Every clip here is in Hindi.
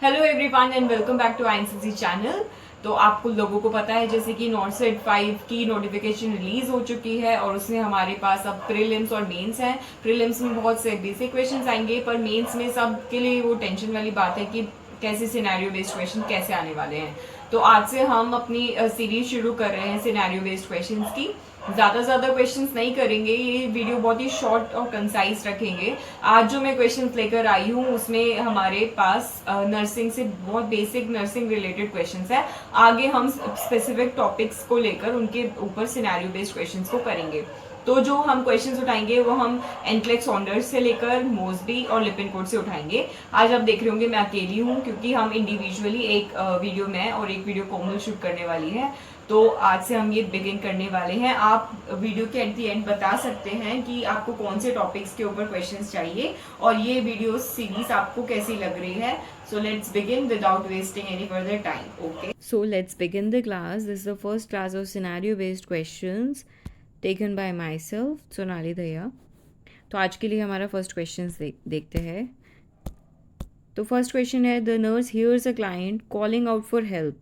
Hello everyone and welcome back to INCC channel. तो आपको लोगों को पता है जैसे कि नॉर्सेट 5 की नोटिफिकेशन रिलीज हो चुकी है और उसमें हमारे पास अब प्रीलिम्स और मेंस हैं। प्रीलिम्स में बहुत से बेसिक क्वेश्चंस आएंगे, पर मेंस में सब के लिए वो टेंशन वाली बात है कि कैसे सिनेरियो बेस्ड क्वेश्चन कैसे आने वाले हैं। तो आज से हम अपनी सीरीज शुरू कर रहे हैं सिनेरियो बेस्ड क्वेश्चंस की। ज़्यादा क्वेश्चंस नहीं करेंगे, ये वीडियो बहुत ही शॉर्ट और कंसाइज रखेंगे। आज जो मैं क्वेश्चन लेकर आई हूँ उसमें हमारे पास नर्सिंग से बहुत बेसिक नर्सिंग रिलेटेड क्वेश्चंस है। आगे हम स्पेसिफिक टॉपिक्स को लेकर उनके ऊपर सिनेरियो बेस्ड क्वेश्चंस को करेंगे। तो जो हम क्वेश्चंस उठाएंगे वो हम एनक्लेक्स सॉन्डर्स से लेकर मोसबी और लिपिनकोट से उठाएंगे। आज आप देख रहे होंगे मैं अकेली हूँ क्योंकि हम इंडिविजुअली एक वीडियो में और एक वीडियो कोमल शूट करने वाली है। तो आज से हम ये बिगिन करने वाले हैं। आप वीडियो के एट द एंड बता सकते हैं कि आपको कौन से टॉपिक्स के ऊपर क्वेश्चंस चाहिए और ये वीडियो सीरीज आपको कैसी लग रही है। So let's begin without wasting any further time. Okay. So let's begin the class. This is the first class of scenario based questions taken by myself, Sonali Daya. तो आज के लिए हमारा फर्स्ट क्वेश्चन देखते हैं। तो फर्स्ट क्वेश्चन है, the nurse hears a client calling out for help.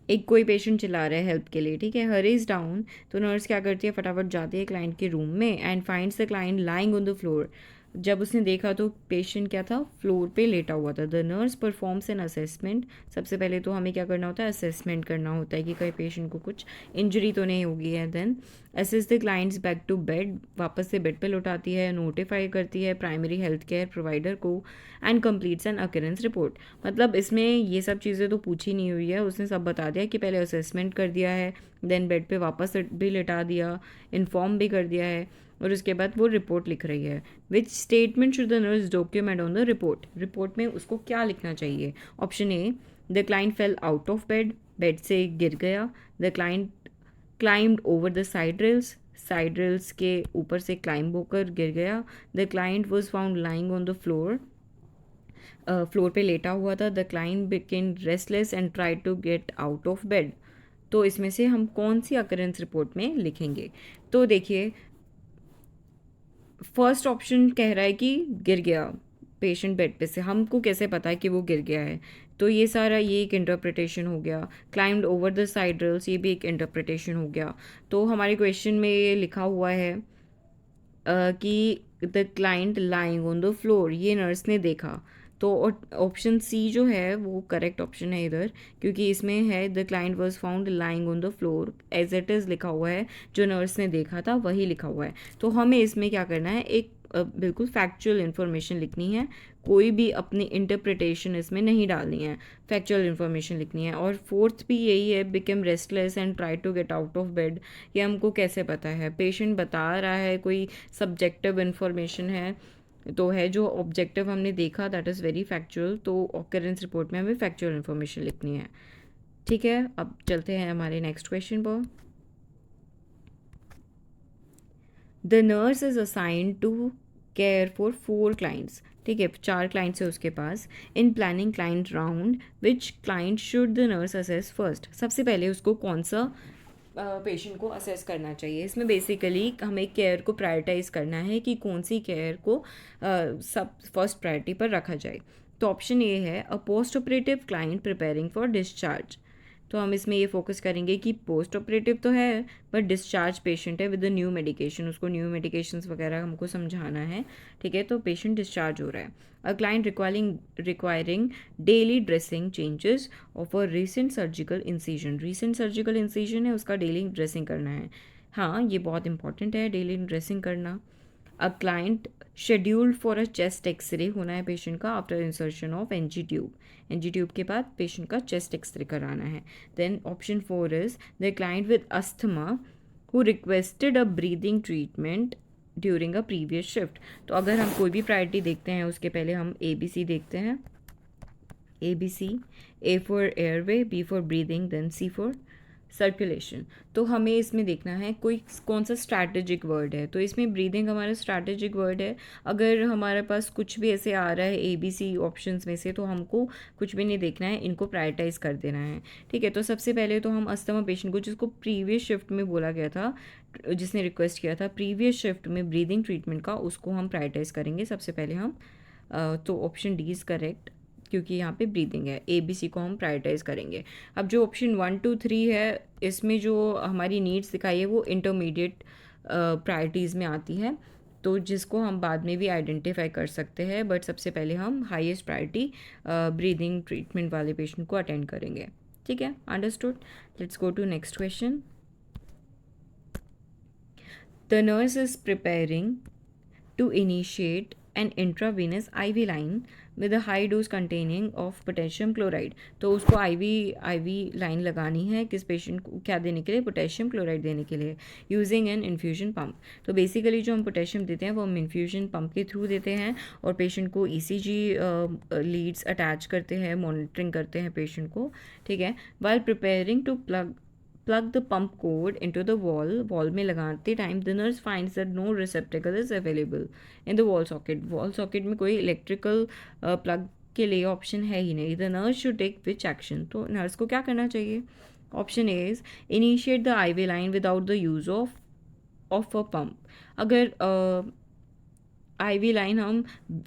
एक कोई पेशेंट चिल्ला रहा है हेल्प के लिए, ठीक है। हर इज़ डाउन, तो नर्स क्या करती है, फटाफट जाती है क्लाइंट के रूम में and finds the client lying on the floor. जब उसने देखा तो पेशेंट क्या था, फ्लोर पे लेटा हुआ था। The nurse performs an assessment. सबसे पहले तो हमें क्या करना होता है, असेसमेंट करना होता है कि कहीं पेशेंट को कुछ इंजरी तो नहीं होगी है। Then assess the clients back to bed, वापस से बेड पे लौटाती है, नोटिफाई करती है प्राइमरी हेल्थ केयर प्रोवाइडर को and completes an occurrence report. मतलब इसमें ये सब चीज़ें तो पूछी नहीं हुई है, उसने सब बता दिया कि पहले असेसमेंट कर दिया है, देन बेड पे वापस भी लिटा दिया, इन्फॉर्म भी कर दिया है, और उसके बाद वो रिपोर्ट लिख रही है। Which statement should the nurse document on the report. Report में उसको क्या लिखना चाहिए। Option A, the client fell out of bed, bed से गिर गया। The client climbed over the side rails, side rails के ऊपर से क्लाइंब होकर गिर गया। The client was found lying on the floor, floor पे लेटा हुआ था। The client became restless and try to get out of bed. तो इसमें से हम कौन सी अकरेंस रिपोर्ट में लिखेंगे। तो देखिए, फर्स्ट ऑप्शन कह रहा है कि गिर गया पेशेंट बेड पे से। हमको कैसे पता है कि वो गिर गया है, तो ये सारा ये एक इंटरप्रिटेशन हो गया। Climbed over the side rails, ये भी एक इंटरप्रिटेशन हो गया। तो हमारे क्वेश्चन में ये लिखा हुआ है कि the client lying on the floor, ये नर्स ने देखा। तो ऑप्शन सी जो है वो करेक्ट ऑप्शन है इधर, क्योंकि इसमें है the client was found lying on the floor, as it is लिखा हुआ है, जो नर्स ने देखा था वही लिखा हुआ है। तो हमें इसमें क्या करना है, एक बिल्कुल फैक्चुअल इन्फॉर्मेशन लिखनी है, कोई भी अपनी इंटरप्रिटेशन इसमें नहीं डालनी है, फैक्चुअल इन्फॉर्मेशन लिखनी है। और फोर्थ भी यही है, become restless and try to get out of bed. ये हमको कैसे पता है, पेशेंट बता रहा है, कोई सब्जेक्टिव इन्फॉर्मेशन है तो है, जो ऑब्जेक्टिव हमने देखा दैट इज़ वेरी फैक्चुअल। तो ऑकरेंस रिपोर्ट में हमें फैक्चुअल इन्फॉर्मेशन लिखनी है, ठीक है। अब चलते हैं हमारे नेक्स्ट क्वेश्चन पर। The nurse is assigned to care for 4 clients, ठीक है, 4 क्लाइंट्स है उसके पास। In planning client round, which client should the nurse assess first. सबसे पहले उसको कौन सा पेशेंट को असेस करना चाहिए। इसमें बेसिकली हमें केयर को प्रायोरिटाइज करना है कि कौन सी केयर को सब फर्स्ट प्रायोरिटी पर रखा जाए। तो ऑप्शन ए है, अ post operative client preparing for discharge. तो हम इसमें ये फोकस करेंगे कि पोस्ट ऑपरेटिव तो है बट डिस्चार्ज पेशेंट है विद द न्यू मेडिकेशन, उसको न्यू मेडिकेशंस वगैरह हमको समझाना है, ठीक है। तो पेशेंट डिस्चार्ज हो रहा है। A client requiring daily dressing changes of a recent surgical incision, recent surgical incision है उसका डेली ड्रेसिंग करना है। हाँ, ये बहुत इंपॉर्टेंट है डेली ड्रेसिंग करना। A client scheduled for a chest X-ray होना है पेशेंट का after insertion of NG tube, NG tube के बाद पेशेंट का चेस्ट एक्सरे कराना है। Then option 4 is the client with asthma who requested a breathing treatment during a previous shift. तो अगर हम कोई भी प्रायोरिटी देखते हैं उसके पहले हम ABC देखते हैं। ABC, A for airway, B for breathing, then C for circulation. तो हमें इसमें देखना है कोई कौन सा स्ट्रैटेजिक वर्ड है। तो इसमें ब्रीदिंग हमारा स्ट्रैटेजिक वर्ड है। अगर हमारे पास कुछ भी ऐसे आ रहा है ABC ऑप्शंस में से, तो हमको कुछ भी नहीं देखना है, इनको प्रायोरिटाइज कर देना है, ठीक है। तो सबसे पहले तो हम अस्थमा पेशेंट को, जिसको प्रीवियस शिफ्ट में बोला गया था, जिसने रिक्वेस्ट किया था प्रीवियस शिफ्ट में ब्रीदिंग ट्रीटमेंट का, उसको हम प्रायोरिटाइज करेंगे सबसे पहले हम। तो ऑप्शन डी इज़ करेक्ट, क्योंकि यहाँ पे ब्रीदिंग है। ABC को हम प्रायोरिटाइज़ करेंगे। अब जो ऑप्शन 1 2 3 है, इसमें जो हमारी नीड्स दिखाई है वो इंटरमीडिएट प्रायोरिटीज़ में आती है, तो जिसको हम बाद में भी आइडेंटिफाई कर सकते हैं, बट सबसे पहले हम हाईएस्ट प्रायोरिटी ब्रीदिंग ट्रीटमेंट वाले पेशेंट को अटेंड करेंगे। ठीक है, understood. Let's go to next question. The nurse is preparing to initiate an intravenous IV line with a high dose containing of potassium chloride। तो उसको IV लाइन लगानी है किस पेशेंट को, क्या देने के लिए, पोटेशियम क्लोराइड देने के लिए, यूजिंग एन इन्फ्यूजन पम्प। तो बेसिकली जो हम पोटेशियम देते हैं वो हम इन्फ्यूजन पम्प के थ्रू देते हैं और पेशेंट को ECG लीड्स अटैच करते हैं, मॉनिटरिंग करते हैं पेशेंट को। ठीक है, while preparing to plug the pump cord into the wall में लगाते time the nurse finds that no receptacle is available in the wall socket में कोई इलेक्ट्रिकल प्लग के लिए ऑप्शन है ही नहीं। the nurse should take which action। तो नर्स को क्या करना चाहिए? Option A is initiate the IV line without the use of a pump। अगर IV लाइन हम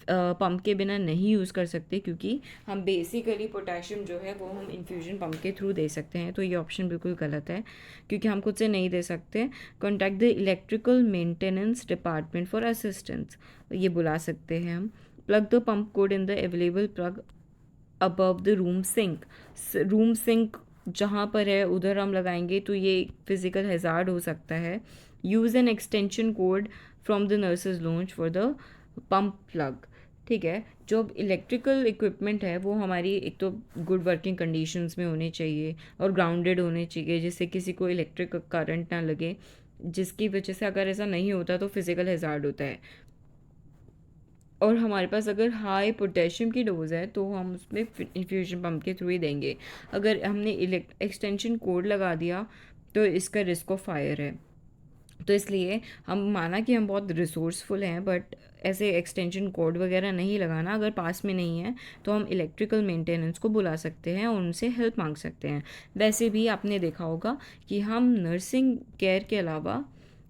पंप के बिना नहीं यूज़ कर सकते, क्योंकि हम बेसिकली पोटेशियम जो है वो हम इन्फ्यूजन पंप के थ्रू दे सकते हैं, तो ये ऑप्शन बिल्कुल गलत है क्योंकि हम खुद से नहीं दे सकते। Contact the electrical maintenance department for assistance, ये बुला सकते हैं हम। Plug the pump cord in the available plug above the room sink जहाँ पर है उधर हम लगाएंगे तो ये फिज़िकल हैज़ार्ड हो सकता है। Use an extension code from the nurses launch for the pump plug. ठीक है, जो इलेक्ट्रिकल इक्विपमेंट है वो हमारी एक तो गुड वर्किंग कंडीशंस में होने चाहिए और ग्राउंडेड होने चाहिए, जिससे किसी को इलेक्ट्रिक करंट ना लगे, जिसकी वजह से अगर ऐसा नहीं होता तो फिज़िकल हैज़ार्ड होता है। और हमारे पास अगर हाई पोटेशियम की डोज है तो हम उसमें इन्फ्यूजन पम्प के थ्रू ही देंगे। अगर हमने एक्सटेंशन कोड लगा दिया तो इसका रिस्क ऑफ फायर है, तो इसलिए हम माना कि हम बहुत रिसोर्सफुल हैं, बट ऐसे एक्सटेंशन कोड वगैरह नहीं लगाना। अगर पास में नहीं है तो हम इलेक्ट्रिकल मेंटेनेंस को बुला सकते हैं और उनसे हेल्प मांग सकते हैं। वैसे भी आपने देखा होगा कि हम नर्सिंग केयर के अलावा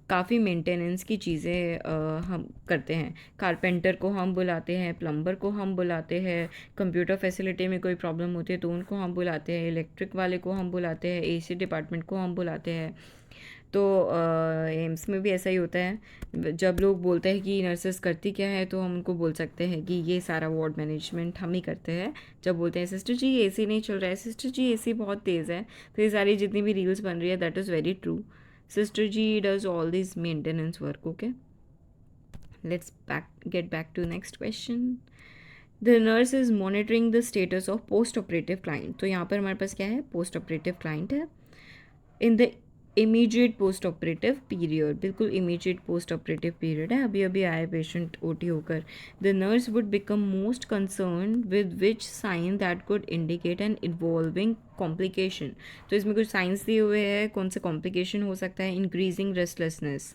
काफ़ी मेंटेनेंस की चीज़ें हम करते हैं। कारपेंटर को हम बुलाते हैं, प्लम्बर को हम बुलाते हैं, कंप्यूटर फैसिलिटी में कोई प्रॉब्लम होती है तो उनको हम बुलाते हैं, इलेक्ट्रिक वाले को हम बुलाते हैं, AC डिपार्टमेंट को हम बुलाते हैं। तो एम्स में भी ऐसा ही होता है। जब लोग बोलते हैं कि नर्सेस करती क्या है तो हम उनको बोल सकते हैं कि ये सारा वार्ड मैनेजमेंट हम ही करते हैं। जब बोलते हैं सिस्टर जी AC नहीं चल रहा है, सिस्टर जी AC बहुत तेज़ है, तो ये सारी जितनी भी रील्स बन रही है that is very true. Sister G does all these maintenance work, okay? Let's get back to next question. The nurse is monitoring the status of post-operative client। तो यहाँ पर हमारे पास क्या है? Post-operative client है। In the immediate post-operative period, बिल्कुल immediate post-operative period है, अभी अभी आए पेशेंट OT होकर। The nurse would become most concerned with which sign that could indicate an evolving complication। तो इसमें कुछ साइंस दिए हुए हैं, कौन से कॉम्प्लिकेशन हो सकता है। इंक्रीजिंग रेस्टलेसनेस,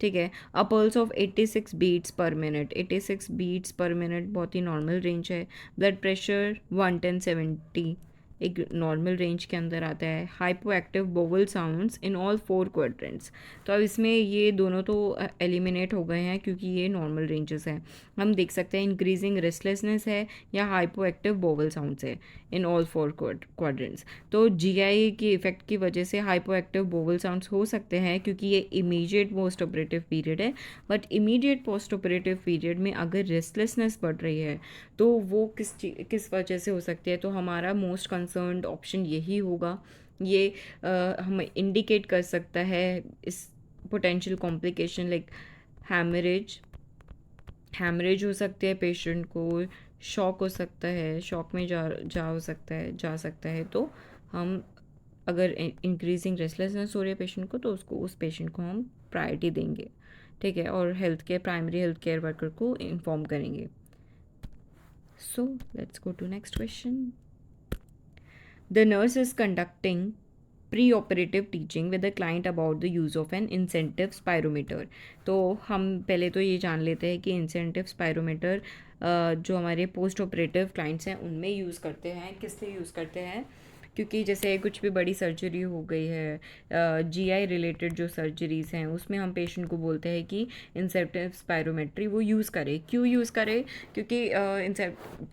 ठीक है, a pulse of 86 beats per minute. 86 beats per minute बहुत ही नॉर्मल रेंज है। ब्लड प्रेशर 110/70 एक नॉर्मल रेंज के अंदर आता है। Hypoactive bowel sounds in all 4 quadrants. तो अब इसमें ये दोनों तो एलिमिनेट हो गए हैं क्योंकि ये नॉर्मल रेंजेस हैं। हम देख सकते हैं इंक्रीजिंग रेस्टलेसनेस है या हाइपो एक्टिव बोवल साउंड्स है इन ऑल 4 क्वाड्रेंट्स। तो GI की इफेक्ट की वजह से हाइपो एक्टिव बोवल साउंड्स हो सकते हैं क्योंकि ये इमीडिएट पोस्ट ऑपरेटिव पीरियड है। But immediate post operative period में अगर रेस्टलेसनेस बढ़ रही है तो वो किस वजह से हो सकती है। तो हमारा मोस्ट कंसर्न्ड ऑप्शन यही होगा। ये हमें इंडिकेट कर सकता है इस पोटेंशियल कॉम्प्लिकेशन लाइक हैमरेज हो सकती है, पेशेंट को शॉक हो सकता है, शॉक में जा सकता है। तो हम अगर इंक्रीजिंग रेस्टलेसनेस हो रही है पेशेंट को तो उस पेशेंट को हम प्रायोरिटी देंगे, ठीक है, और प्राइमरी हेल्थ केयर वर्कर को इन्फॉर्म करेंगे। So let's go to next question. The nurse is conducting pre-operative teaching with the client about the use of an incentive spirometer। तो हम पहले तो ये जान लेते हैं कि incentive spirometer जो हमारे पोस्ट ऑपरेटिव क्लाइंट्स हैं उनमें यूज़ करते हैं। किस लिए यूज़ करते हैं? क्योंकि जैसे कुछ भी बड़ी सर्जरी हो गई है, जीआई रिलेटेड जो सर्जरीज़ हैं उसमें हम पेशेंट को बोलते हैं कि इंसेप्टिव स्पायरोमेट्री वो यूज़ करे। क्यों यूज़ करे? क्योंकि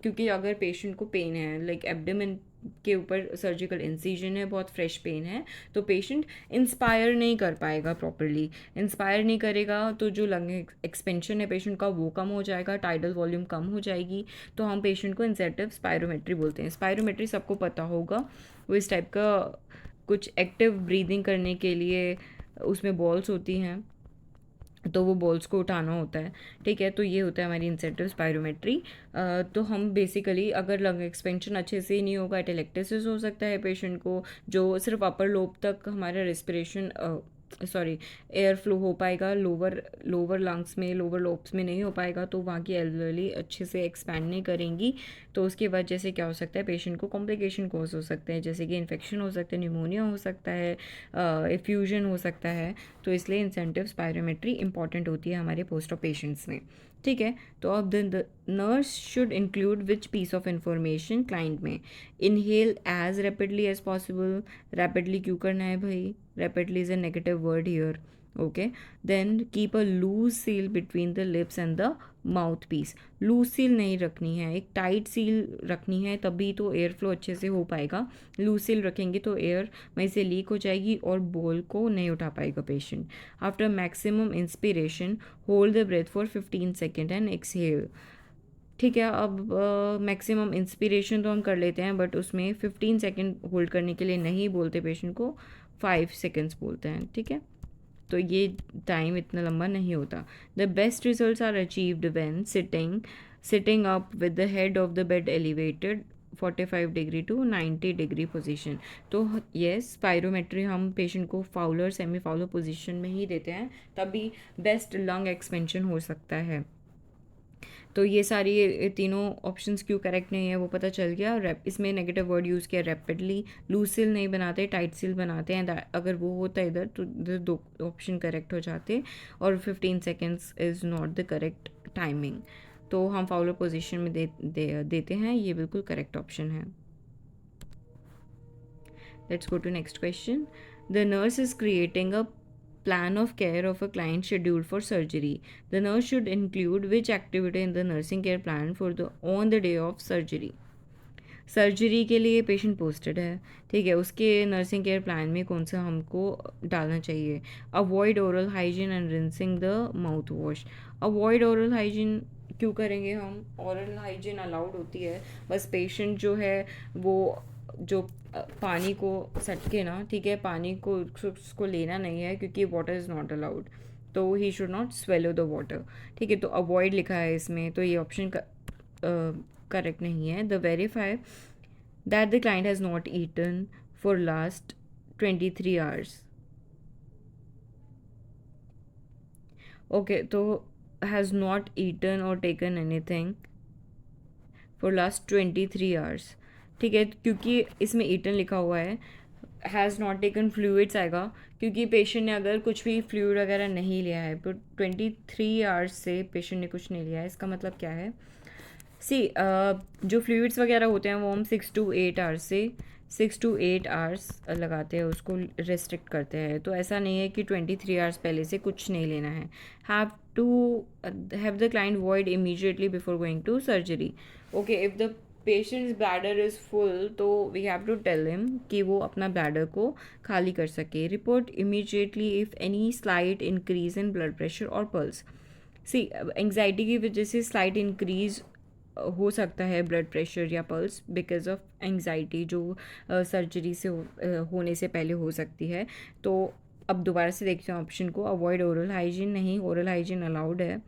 क्योंकि अगर पेशेंट को पेन है, लाइक एब्डोमेन के ऊपर सर्जिकल इंसिजन है, बहुत फ्रेश पेन है, तो पेशेंट इंस्पायर नहीं कर पाएगा प्रॉपरली। इंस्पायर नहीं करेगा तो जो लंग एक्सपेंशन है पेशेंट का वो कम हो जाएगा, टाइडल वॉल्यूम कम हो जाएगी, तो हम पेशेंट को इंसेप्टिव स्पायरोमेट्री बोलते हैं। स्पायरोमेट्री सबको पता होगा, वो इस टाइप का कुछ एक्टिव ब्रीदिंग करने के लिए उसमें बॉल्स होती हैं, तो वो बॉल्स को उठाना होता है। ठीक है, तो ये होता है हमारी इंसेप्टिव स्पायरोमेट्री। तो हम बेसिकली अगर लंग एक्सपेंशन अच्छे से नहीं होगा, टेलेक्टेसिस हो सकता है पेशेंट को, जो सिर्फ अपर लोब तक हमारा रेस्पिरेशन एयर फ्लो हो पाएगा, लोअर लंग्स में, लोअर लोब्स में नहीं हो पाएगा, तो वहाँ की एल्वेओली अच्छे से एक्सपैंड नहीं करेंगी। तो उसकी वजह से क्या हो सकता है, पेशेंट को कॉम्प्लिकेशन कॉज हो सकते हैं, जैसे कि इन्फेक्शन हो सकता है, न्यूमोनिया हो सकता है, एफ्यूजन हो सकता है। तो इसलिए इंसेप्टिव स्पायरोमेट्री इंपॉर्टेंट होती है हमारे पोस्ट ऑप पेशेंट्स में। ठीक है, तो अब the nurse should include which piece of information client में। Inhale as rapidly as possible. Rapidly क्यों करना है भाई? Rapidly is a negative word here. Okay, then keep a loose seal between the lips and the mouthpiece. Loose seal नहीं रखनी है, एक टाइट सील रखनी है, तभी तो एयर फ्लो अच्छे से हो पाएगा। लूज सील रखेंगे तो एयर वहीं से लीक हो जाएगी और बोल को नहीं उठा पाएगा patient. After maximum inspiration hold the breath for 15 second and exhale. ठीक है, अब मैक्सिमम इंस्पिरेशन तो हम कर लेते हैं, बट उसमें 15 सेकेंड होल्ड करने के लिए नहीं बोलते पेशेंट को, 5 सेकेंड्स बोलते हैं। ठीक है, तो ये टाइम इतना लंबा नहीं होता। The best results are achieved when sitting up with the head of the bed elevated 45 degree to 90 degree position. तो येस, स्पायरोमेट्री हम पेशेंट को फाउलर सेमी फाउलर पोजीशन में ही देते हैं, तभी बेस्ट लंग एक्सपेंशन हो सकता है। तो ये सारी ये तीनों ऑप्शंस क्यों करेक्ट नहीं है वो पता चल गया। रैप इसमें नेगेटिव वर्ड यूज़ किया, रैपिडली। लूज सील नहीं बनाते, टाइट सील बनाते हैं। अगर वो होता इधर तो इधर दो ऑप्शन करेक्ट हो जाते, और 15 seconds is not the correct timing, तो हम फाउलर पोजीशन में देते हैं, ये बिल्कुल करेक्ट ऑप्शन है। Let's go to next question. The nurse is creating a plan of care of a client scheduled for surgery. The nurse should include which activity in the nursing care plan for the on the day of surgery. Surgery के लिए पेशेंट पोस्टेड है, ठीक है, उसके नर्सिंग केयर प्लान में कौन सा हमको डालना चाहिए? Avoid oral hygiene and rinsing the mouth wash. Avoid oral hygiene क्यों करेंगे हम? ओरल हाइजीन अलाउड होती है, बस पेशेंट जो है वो जो पानी को सटके ना, ठीक है, पानी को उसको लेना नहीं है, क्योंकि वाटर इज़ नॉट अलाउड, तो he should not swallow the water. ठीक है, तो अवॉइड लिखा है इसमें, तो ये ऑप्शन करेक्ट नहीं है। The verify that the client has not eaten for last 23 hours. Okay, तो हैज़ नॉट ईटन और taken anything for last 23 hours. ठीक है, क्योंकि इसमें ईटन लिखा हुआ है, हैज़ नॉट टेकन फ्लूइड्स आएगा, क्योंकि पेशेंट ने अगर कुछ भी फ्लूइड वगैरह नहीं लिया है, तो 23 आवर्स से पेशेंट ने कुछ नहीं लिया है, इसका मतलब क्या है? सी जो फ्लूइड्स वगैरह होते हैं वो हम 6 to 8 आवर्स से 6 to 8 आवर्स लगाते हैं, उसको रेस्ट्रिक्ट करते हैं। तो ऐसा नहीं है कि 23 आवर्स पहले से कुछ नहीं लेना है। Have the client void immediately before going to surgery. Okay, if the patient's bladder is full, तो we have to tell him कि वो अपना ब्लैडर को खाली कर सके। Report immediately if any slight increase in blood pressure और पल्स। सी एंग्जाइटी की वजह से स्लाइट इंक्रीज हो सकता है ब्लड प्रेशर या पल्स, बिकॉज ऑफ एंग्जाइटी जो सर्जरी से होने से पहले हो सकती है। तो अब दोबारा से देखते हैं ऑप्शन को। अवॉइड ओरल हाइजीन नहीं, ओरल हाइजीन अलाउड है,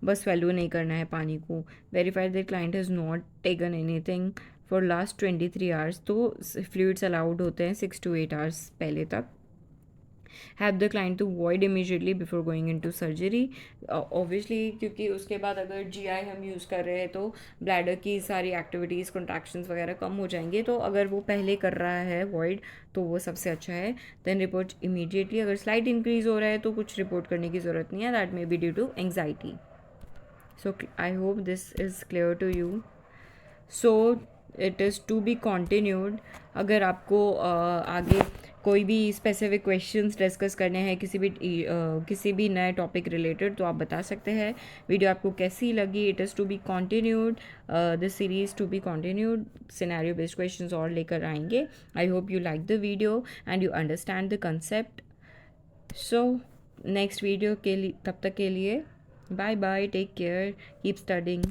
बस स्वेलो नहीं करना है पानी को। Verified the client has not taken anything for last 23 hours, तो फ्लूइड्स अलाउड होते हैं 6 to 8 आवर्स पहले तक। Have the client to void immediately before going in to surgery. Obviously, क्योंकि उसके बाद अगर GI हम यूज़ कर रहे हैं तो ब्लैडर की सारी एक्टिविटीज़, कंट्रैक्शंस वगैरह कम हो जाएंगे, तो अगर वो पहले कर रहा है वॉइड तो वो सबसे अच्छा है। Then report immediately. अगर स्लाइट इंक्रीज हो रहा है तो कुछ रिपोर्ट करने की ज़रूरत नहीं है, that may be due to anxiety. So I hope this is clear to you. So it is to be continued. अगर आपको आगे कोई भी स्पेसिफिक क्वेश्चंस डिस्कस करने हैं किसी भी नए टॉपिक रिलेटेड, तो आप बता सकते हैं। वीडियो आपको कैसी लगी? It is to be continued, this series to be continued, scenario based questions और लेकर आएंगे। I hope you like the video and you understand the concept. So next video के लिए, तब तक के लिए bye bye, take care, keep studying.